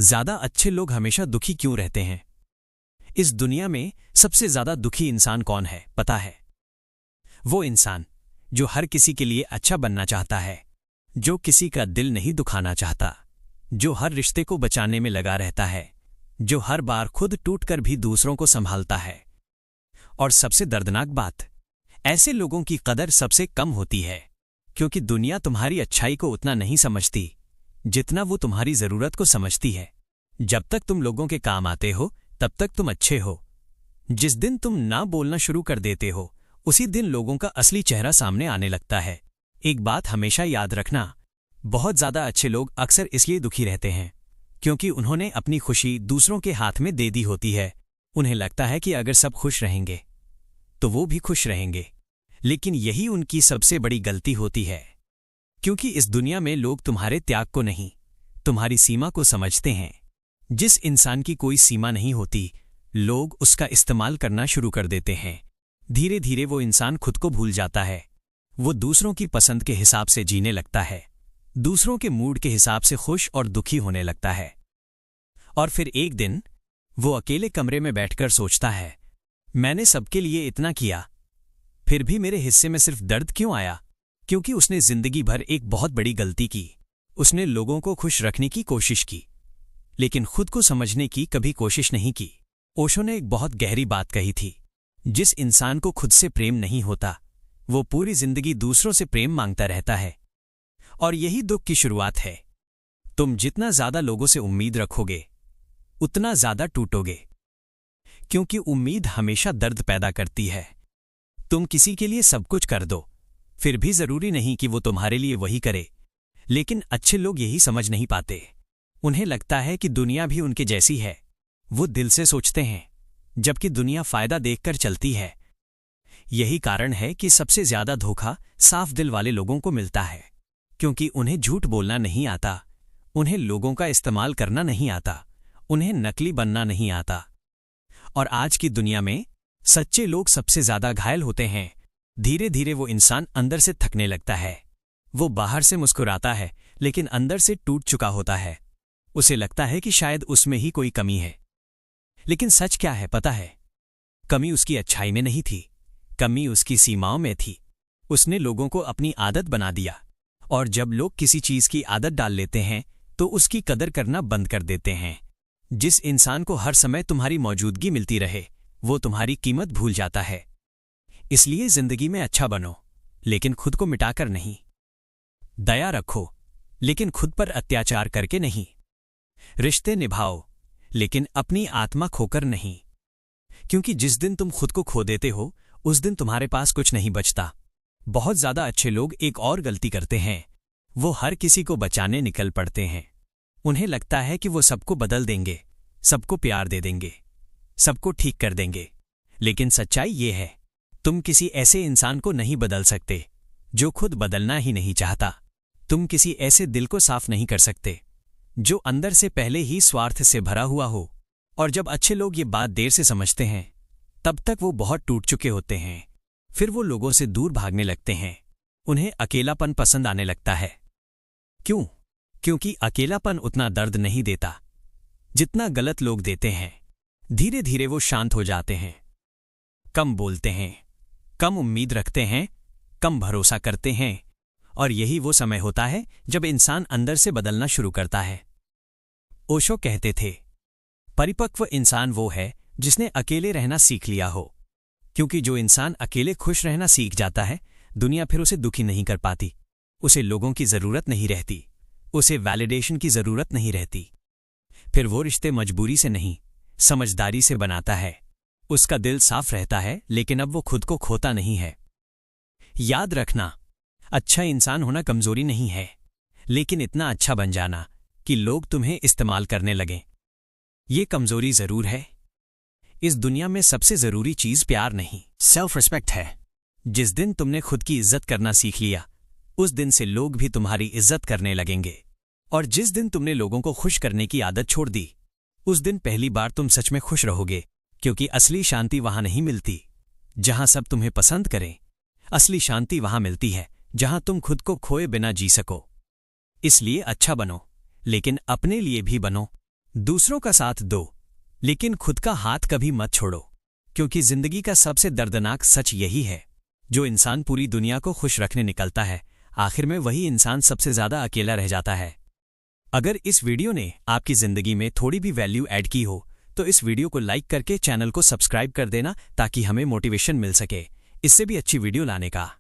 ज्यादा अच्छे लोग हमेशा दुखी क्यों रहते हैं? इस दुनिया में सबसे ज्यादा दुखी इंसान कौन है पता है? वो इंसान जो हर किसी के लिए अच्छा बनना चाहता है, जो किसी का दिल नहीं दुखाना चाहता, जो हर रिश्ते को बचाने में लगा रहता है, जो हर बार खुद टूटकर भी दूसरों को संभालता है। और सबसे दर्दनाक बात, ऐसे लोगों की कदर सबसे कम होती है, क्योंकि दुनिया तुम्हारी अच्छाई को उतना नहीं समझती जितना वो तुम्हारी जरूरत को समझती है। जब तक तुम लोगों के काम आते हो तब तक तुम अच्छे हो। जिस दिन तुम ना बोलना शुरू कर देते हो उसी दिन लोगों का असली चेहरा सामने आने लगता है। एक बात हमेशा याद रखना, बहुत ज्यादा अच्छे लोग अक्सर इसलिए दुखी रहते हैं क्योंकि उन्होंने अपनी खुशी दूसरों के हाथ में दे दी होती है। उन्हें लगता है कि अगर सब खुश रहेंगे तो वो भी खुश रहेंगे, लेकिन यही उनकी सबसे बड़ी गलती होती है, क्योंकि इस दुनिया में लोग तुम्हारे त्याग को नहीं, तुम्हारी सीमा को समझते हैं। जिस इंसान की कोई सीमा नहीं होती, लोग उसका इस्तेमाल करना शुरू कर देते हैं। धीरे धीरे वो इंसान खुद को भूल जाता है। वो दूसरों की पसंद के हिसाब से जीने लगता है, दूसरों के मूड के हिसाब से खुश और दुखी होने लगता है। और फिर एक दिन वो अकेले कमरे में बैठकर सोचता है, मैंने सबके लिए इतना किया, फिर भी मेरे हिस्से में सिर्फ दर्द क्यों आया? क्योंकि उसने जिंदगी भर एक बहुत बड़ी गलती की। उसने लोगों को खुश रखने की कोशिश की, लेकिन खुद को समझने की कभी कोशिश नहीं की। ओशो ने एक बहुत गहरी बात कही थी, जिस इंसान को खुद से प्रेम नहीं होता वो पूरी जिंदगी दूसरों से प्रेम मांगता रहता है। और यही दुख की शुरुआत है। तुम जितना ज्यादा लोगों से उम्मीद रखोगे उतना ज्यादा टूटोगे, क्योंकि उम्मीद हमेशा दर्द पैदा करती है। तुम किसी के लिए सब कुछ कर दो, फिर भी जरूरी नहीं कि वो तुम्हारे लिए वही करे। लेकिन अच्छे लोग यही समझ नहीं पाते। उन्हें लगता है कि दुनिया भी उनके जैसी है। वो दिल से सोचते हैं, जबकि दुनिया फायदा देखकर चलती है। यही कारण है कि सबसे ज्यादा धोखा साफ दिल वाले लोगों को मिलता है, क्योंकि उन्हें झूठ बोलना नहीं आता, उन्हें लोगों का इस्तेमाल करना नहीं आता, उन्हें नकली बनना नहीं आता। और आज की दुनिया में सच्चे लोग सबसे ज्यादा घायल होते हैं। धीरे धीरे वो इंसान अंदर से थकने लगता है। वो बाहर से मुस्कुराता है लेकिन अंदर से टूट चुका होता है। उसे लगता है कि शायद उसमें ही कोई कमी है। लेकिन सच क्या है पता है? कमी उसकी अच्छाई में नहीं थी, कमी उसकी सीमाओं में थी। उसने लोगों को अपनी आदत बना दिया, और जब लोग किसी चीज की आदत डाल लेते हैं तो उसकी कदर करना बंद कर देते हैं। जिस इंसान को हर समय तुम्हारी मौजूदगी मिलती रहे वो तुम्हारी कीमत भूल जाता है। इसलिए जिंदगी में अच्छा बनो, लेकिन खुद को मिटाकर नहीं। दया रखो, लेकिन खुद पर अत्याचार करके नहीं। रिश्ते निभाओ, लेकिन अपनी आत्मा खोकर नहीं, क्योंकि जिस दिन तुम खुद को खो देते हो उस दिन तुम्हारे पास कुछ नहीं बचता। बहुत ज्यादा अच्छे लोग एक और गलती करते हैं, वो हर किसी को बचाने निकल पड़ते हैं। उन्हें लगता है कि वो सबको बदल देंगे, सबको प्यार दे देंगे, सबको ठीक कर देंगे। लेकिन सच्चाई ये है, तुम किसी ऐसे इंसान को नहीं बदल सकते जो खुद बदलना ही नहीं चाहता। तुम किसी ऐसे दिल को साफ नहीं कर सकते जो अंदर से पहले ही स्वार्थ से भरा हुआ हो। और जब अच्छे लोग ये बात देर से समझते हैं तब तक वो बहुत टूट चुके होते हैं। फिर वो लोगों से दूर भागने लगते हैं। उन्हें अकेलापन पसंद आने लगता है। क्यों? क्योंकि अकेलापन उतना दर्द नहीं देता जितना गलत लोग देते हैं। धीरे धीरे वो शांत हो जाते हैं, कम बोलते हैं, कम उम्मीद रखते हैं, कम भरोसा करते हैं। और यही वो समय होता है जब इंसान अंदर से बदलना शुरू करता है। ओशो कहते थे, परिपक्व इंसान वो है जिसने अकेले रहना सीख लिया हो, क्योंकि जो इंसान अकेले खुश रहना सीख जाता है दुनिया फिर उसे दुखी नहीं कर पाती। उसे लोगों की जरूरत नहीं रहती, उसे वैलिडेशन की जरूरत नहीं रहती। फिर वो रिश्ते मजबूरी से नहीं, समझदारी से बनाता है। उसका दिल साफ रहता है, लेकिन अब वो खुद को खोता नहीं है। याद रखना, अच्छा इंसान होना कमजोरी नहीं है, लेकिन इतना अच्छा बन जाना कि लोग तुम्हें इस्तेमाल करने लगें, ये कमजोरी जरूर है। इस दुनिया में सबसे जरूरी चीज प्यार नहीं, सेल्फ रिस्पेक्ट है। जिस दिन तुमने खुद की इज्जत करना सीख लिया उस दिन से लोग भी तुम्हारी इज्जत करने लगेंगे। और जिस दिन तुमने लोगों को खुश करने की आदत छोड़ दी उस दिन पहली बार तुम सच में खुश रहोगे, क्योंकि असली शांति वहां नहीं मिलती जहां सब तुम्हें पसंद करें। असली शांति वहां मिलती है जहां तुम खुद को खोए बिना जी सको। इसलिए अच्छा बनो, लेकिन अपने लिए भी बनो, दूसरों का साथ दो, लेकिन खुद का हाथ कभी मत छोड़ो, क्योंकि जिंदगी का सबसे दर्दनाक सच यही है, जो इंसान पूरी दुनिया को खुश रखने निकलता है, आखिर में वही इंसान सबसे ज्यादा अकेला रह जाता है। अगर इस वीडियो ने आपकी जिंदगी में थोड़ी भी वैल्यू ऐड की हो तो इस वीडियो को लाइक करके चैनल को सब्सक्राइब कर देना, ताकि हमें मोटिवेशन मिल सके इससे भी अच्छी वीडियो लाने का।